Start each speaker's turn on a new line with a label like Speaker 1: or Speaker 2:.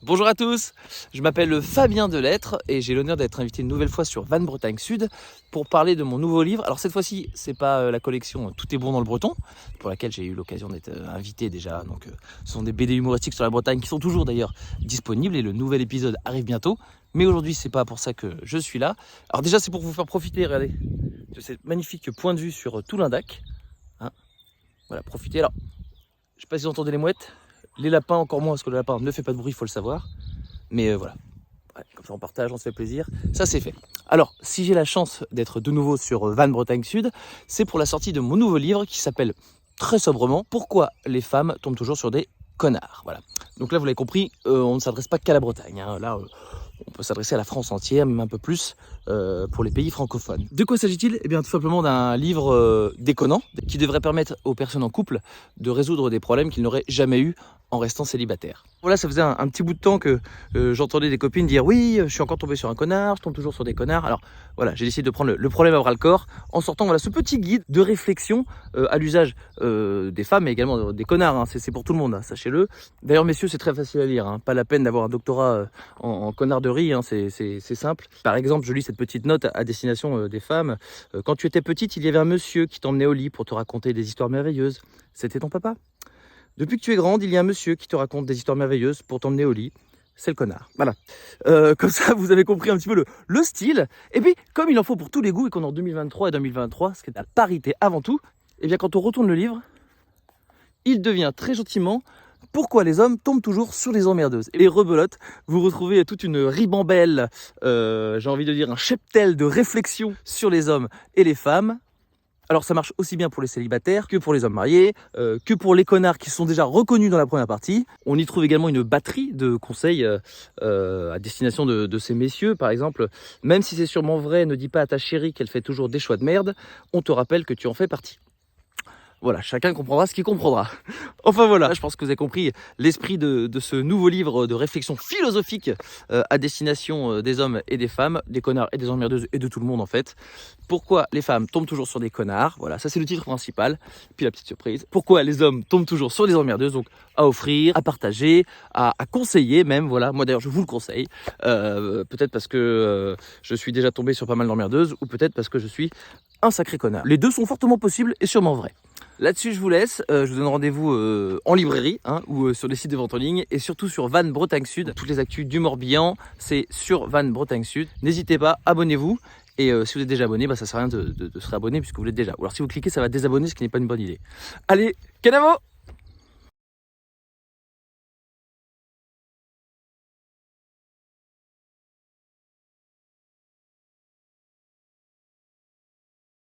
Speaker 1: Bonjour à tous, je m'appelle Fabien Delettre et j'ai l'honneur d'être invité une nouvelle fois sur Van Bretagne Sud pour parler de mon nouveau livre. Alors cette fois-ci, c'est pas la collection Tout est bon dans le breton, pour laquelle j'ai eu l'occasion d'être invité déjà. Donc ce sont des BD humoristiques sur la Bretagne qui sont toujours d'ailleurs disponibles et le nouvel épisode arrive bientôt. Mais aujourd'hui, c'est pas pour ça que je suis là. Alors déjà, c'est pour vous faire profiter, regardez, de cette magnifique point de vue sur tout l'Indac. Hein, voilà, profitez. Alors, je sais pas si vous entendez les mouettes. Les lapins encore moins, parce que le lapin ne fait pas de bruit, il faut le savoir. Mais voilà, ouais, comme ça on partage, on se fait plaisir. Ça c'est fait. Alors, si j'ai la chance d'être de nouveau sur Van Bretagne Sud, c'est pour la sortie de mon nouveau livre qui s'appelle très sobrement « Pourquoi les femmes tombent toujours sur des connards ». Voilà. Donc là, vous l'avez compris, on ne s'adresse pas qu'à la Bretagne. Hein. Là, on peut s'adresser à la France entière, même un peu plus pour les pays francophones. De quoi s'agit-il? Eh bien, tout simplement d'un livre déconnant qui devrait permettre aux personnes en couple de résoudre des problèmes qu'ils n'auraient jamais eu en restant célibataires. Voilà, ça faisait un petit bout de temps que j'entendais des copines dire oui, je suis encore tombé sur un connard, je tombe toujours sur des connards. Alors voilà, j'ai décidé de prendre le problème à bras le corps en sortant voilà, ce petit guide de réflexion à l'usage des femmes mais également des connards. Hein. C'est pour tout le monde, hein, sachez-le. D'ailleurs, messieurs, c'est très facile à lire. Hein. Pas la peine d'avoir un doctorat en connarderie, hein, c'est simple. Par exemple, je lis cette petite note à destination des femmes. Quand tu étais petite, il y avait un monsieur qui t'emmenait au lit pour te raconter des histoires merveilleuses. C'était ton papa. Depuis que tu es grande, il y a un monsieur qui te raconte des histoires merveilleuses pour t'emmener au lit. C'est le connard. Voilà. Comme ça, vous avez compris un petit peu le style. Et puis, comme il en faut pour tous les goûts et qu'on est en 2023 et 2023, ce qui est la parité avant tout, et bien quand on retourne le livre, il devient très gentiment pourquoi les hommes tombent toujours sur les emmerdeuses. Et les rebelotes, vous retrouvez toute une ribambelle, j'ai envie de dire un cheptel de réflexions sur les hommes et les femmes. Alors ça marche aussi bien pour les célibataires que pour les hommes mariés, que pour les connards qui sont déjà reconnus dans la première partie. On y trouve également une batterie de conseils à destination de ces messieurs. Par exemple, même si c'est sûrement vrai, ne dis pas à ta chérie qu'elle fait toujours des choix de merde, on te rappelle que tu en fais partie. Voilà, chacun comprendra ce qu'il comprendra. Enfin voilà, je pense que vous avez compris l'esprit de ce nouveau livre de réflexion philosophique à destination des hommes et des femmes, des connards et des emmerdeuses et de tout le monde en fait. Pourquoi les femmes tombent toujours sur des connards? Voilà, ça c'est le titre principal. Puis la petite surprise. Pourquoi les hommes tombent toujours sur des emmerdeuses? Donc à offrir, à partager, à conseiller même. Voilà, moi d'ailleurs je vous le conseille. Peut-être parce que je suis déjà tombé sur pas mal d'emmerdeuses ou peut-être parce que je suis un sacré connard. Les deux sont fortement possibles et sûrement vrais. Là-dessus, je vous laisse. Je vous donne rendez-vous en librairie hein, ou sur les sites de vente en ligne et surtout sur Van Bretagne Sud. Toutes les actus du Morbihan, c'est sur Van Bretagne Sud. N'hésitez pas, abonnez-vous. Et si vous êtes déjà abonné, bah, ça sert à rien de se réabonner puisque vous l'êtes déjà. Ou alors si vous cliquez, ça va désabonner, ce qui n'est pas une bonne idée. Allez, canavo!